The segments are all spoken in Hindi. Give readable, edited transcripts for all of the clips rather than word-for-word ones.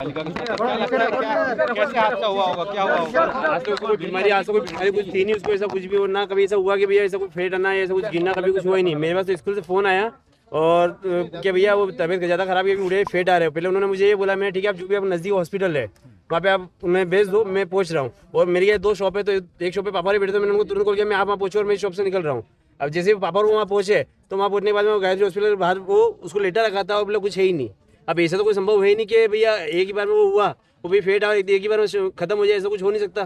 कैसे हादसा हुआ होगा, क्या हुआ होगा? आज तो कोई बीमारी कुछ थी नहीं उसको, ऐसा कुछ भी ना कभी ऐसा हुआ कि भैया ऐसा कुछ फेट आना ऐसा कुछ गिरना कभी कुछ हुआ ही नहीं। मेरे पास तो स्कूल से फोन आया और क्या भैया वो तबीयत ज़्यादा खराब है, उड़े फेट आ रहे हो। पहले उन्होंने मुझे ये बोला, मैं ठीक है आप जो भी आप नज़दीक हॉस्पिटल है वहाँ पे आप उन्हें भेज दो, मैं पहुँच रहा हूँ। और मेरी ये 2 शॉप है, तो एक शॉप पे पापा ने बैठे, तो मैंने उनको तुरंत कॉल किया मैं आप वहाँ पहुँचो और मेरी शॉप से निकल रहा हूँ। अब जैसे पापा वहाँ पहुँचे तो वहाँ पहुँचने के बाद में गायत्री हॉस्पिटल बाहर वो उसको लेटा रखा था और मतलब कुछ है ही नहीं। अब ऐसा तो कोई संभव है ही नहीं कि भैया एक ही बार में वो हुआ वो भी फेट आ एक ही बार में खत्म हो जाए, ऐसा कुछ हो नहीं सकता।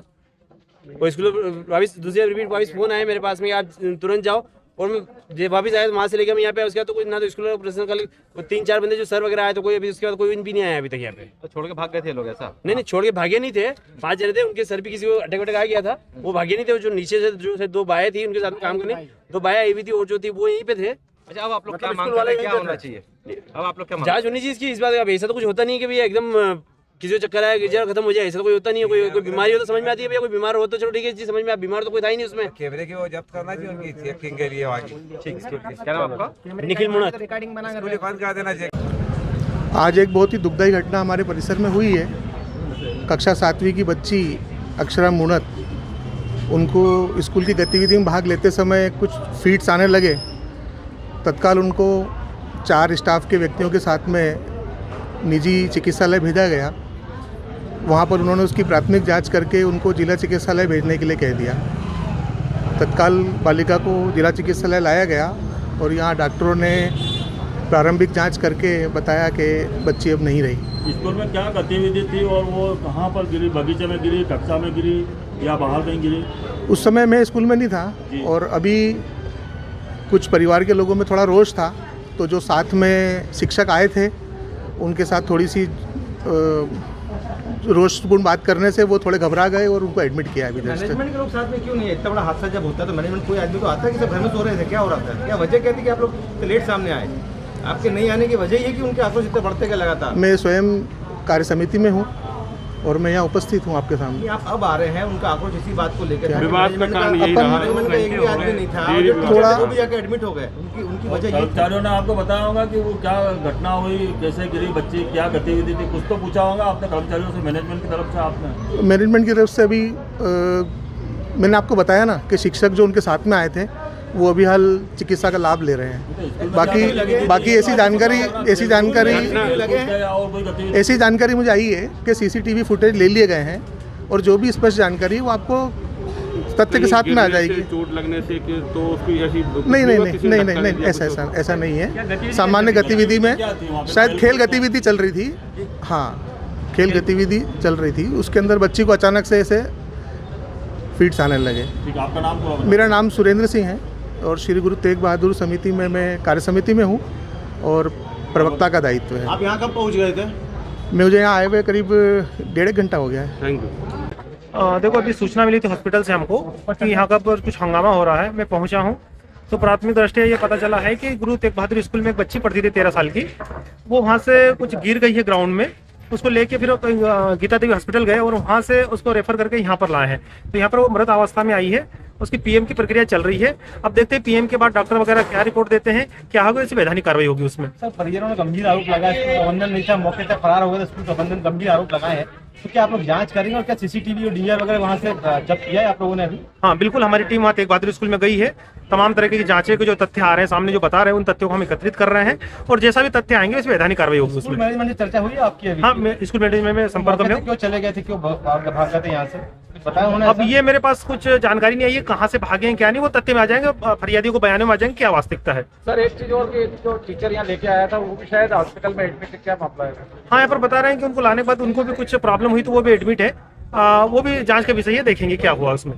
और स्कूल वापस दूसरी रिपीट वापस फ़ोन आया मेरे पास में आप तुरंत जाओ, और मैं जब वापस आया वहाँ से लेकर मैं यहाँ पे उसके बाद तो कोई ना तो स्कूल ऑपरेशन कल 3-4 बंदे जो सर वगैरह आए तो कोई अभी उसके बाद कोई भी नहीं आया अभी तक यहाँ पे। तो छोड़ के भाग गए थे लोग ऐसा? नहीं छोड़ के भागे नहीं थे, 5 जने थे, उनके सर भी किसी को अटैक वटैक आ गया था, वो भागे नहीं थे। जो नीचे से जो 2 बाएँ थी उनके साथ में काम करने 2 बाएँ आई हुई थी और जो थी वो यहीं पे थे। अच्छा अब आप लोग क्या मांग रहे हैं, क्या होना चाहिए? अब आप लोग क्या जांच होनी चाहिए इसकी इस बात। अब ऐसा तो कुछ होता नहीं कि भैया एकदम किसी को चक्कर आया गिर खत्म हो जाए, ऐसा तो कोई होता नहीं है। कोई बीमारी हो तो समझ में आती है भैया, कोई बीमार हो तो चलो ठीक है जी समझ में, आप बीमार तो कोई था ही नहीं उसमें। कैमरे की वो जब्त करना चाहिए उनकी चेकिंग के लिए आगे। ठीक है, क्या नाम आपका? निखिल मुनत। स्कूल बंद कर देना चाहिए। आज एक बहुत ही दुखदायी घटना हमारे परिसर में हुई है। कक्षा 7वीं की बच्ची अक्षरा मुनत, उनको स्कूल की गतिविधि में भाग लेते समय कुछ फीट्स आने लगे। तत्काल उनको 4 स्टाफ के व्यक्तियों के साथ में निजी चिकित्सालय भेजा गया। वहाँ पर उन्होंने उसकी प्राथमिक जांच करके उनको जिला चिकित्सालय भेजने के लिए कह दिया। तत्काल बालिका को जिला चिकित्सालय लाया गया और यहाँ डॉक्टरों ने प्रारंभिक जांच करके बताया कि बच्ची अब नहीं रही। स्कूल में क्या गतिविधि थी और वो कहाँ पर गिरी? बगीचे में गिरी, कक्षा में गिरी या बाहर कहीं गिरी? उस समय मैं स्कूल में नहीं था और अभी कुछ परिवार के लोगों में थोड़ा रोष था, तो जो साथ में शिक्षक आए थे उनके साथ थोड़ी सी रोषपूर्ण बात करने से वो थोड़े घबरा गए और उनको एडमिट किया अभी। मैनेजमेंट के लोग साथ में क्यों नहीं है? इतना बड़ा हादसा जब होता है तो मैनेजमेंट कोई आदमी तो आता है कि सब घर में सो रहे थे, क्या हो रहा था? क्या वजह क्या थी कि आप लोग लेट सामने आए? आपके नहीं आने की वजह ये कि उनके आक्रोश इतने बढ़ते गए लगातार। मैं स्वयं कार्य समिति में हूँ और मैं यहाँ उपस्थित हूँ आपके सामने। आप अब आ रहे हैं, उनका आक्रोश इसी बात को लेकर विवाद का कारण यही रहा है। एक भी आदमी नहीं था, थोड़ा वो भी जाकर एडमिट हो गए। उनकी वजह ये कर्मचारियों ने आपको बताया होगा कि वो क्या घटना हुई, कैसे गिरी बच्ची, क्या गतिविधि थी, कुछ तो पूछा होगा आपने कर्मचारियों से, मैनेजमेंट की तरफ से? आपने मैनेजमेंट की तरफ से अभी मैंने आपको बताया ना कि शिक्षक जो उनके साथ में आए थे वो अभी हाल चिकित्सा का लाभ ले रहे हैं। बाकी ऐसी जानकारी मुझे आई है कि CCTV फुटेज ले लिए गए हैं और जो भी स्पष्ट जानकारी वो आपको तथ्य के साथ में आ जाएगी। चोट लगने से तो उसकी ऐसी नहीं ऐसा नहीं है। सामान्य गतिविधि में शायद खेल गतिविधि चल रही थी, हाँ खेल गतिविधि चल रही थी, उसके अंदर बच्ची को अचानक से ऐसे फीट्स आने लगे। आपका नाम? मेरा नाम सुरेंद्र सिंह है और श्री गुरु तेग बहादुर समिति में मैं कार्य समिति में हूँ और प्रवक्ता का दायित्व है। आप यहाँ कब पहुँच गए थे? मुझे यहाँ आए हुए करीब 1.5 घंटा हो गया है। Thank you. देखो अभी सूचना मिली थी हॉस्पिटल से हमको कि यहाँ का पर कुछ हंगामा हो रहा है। मैं पहुँचा हूँ तो प्राथमिक दृष्टया ये पता चला है कि गुरु तेग बहादुर स्कूल में एक बच्ची पढ़ती थी 13 साल की, वो वहाँ से कुछ गिर गई है ग्राउंड में। उसको लेके फिर गीता देवी हॉस्पिटल गए और वहाँ से उसको रेफर करके यहाँ पर लाए हैं। तो यहाँ पर वो मृत अवस्था में आई है, उसकी PM की प्रक्रिया चल रही है। अब देखते हैं PM के बाद डॉक्टर वगैरह क्या रिपोर्ट देते हैं, क्या होगा, इससे वैधानिक कार्रवाई होगी उसमें। सर परिजनों ने गंभीर आरोप लगाया, स्कूल प्रबंधन नहीं था, मौके से फरार हो गए, स्कूल प्रबंधन गंभीर आरोप लगाए हैं। तो क्या आप लोग जांच करेंगे और क्या CCTV और DVR वगैरह वहाँ से जब्त किया है आप लोगों ने अभी? हाँ बिल्कुल, हमारी टीम वहाँ तेग बहादुर स्कूल में गई है। तमाम तरह की जांचें के जो तथ्य आ रहे हैं सामने, जो बता रहे हैं, उन तथ्यों को हम एकत्रित कर रहे हैं और जैसा भी तथ्य आएंगे उसमें वैधानिक कार्रवाई होगी उसमें। मैनेजमेंट से चर्चा हुई है आपकी अभी? हाँ, मैं स्कूल मैनेजमेंट में संपर्क में हूँ। क्यों चले गए थे, क्यों भाग गए थे यहाँ से, बताया उन्होंने? अब ये मेरे पास कुछ जानकारी नहीं आई है, कहाँ से भागे हैं क्या नहीं, वो तथ्य में आ जाएंगे, फरियादियों को बयानों में आ जाएंगे क्या वास्तविकता है। सर एक चीज और कि जो टीचर यहाँ लेके आया था वो भी शायद हॉस्पिटल में एडमिट है, क्या मामला है? हाँ, यहाँ पर बता रहे हैं कि उनको लाने के बाद उनको भी कुछ प्रॉब्लम हुई तो वो भी एडमिट है। वो भी जांच का विषय है, देखेंगे क्या हुआ उसमें।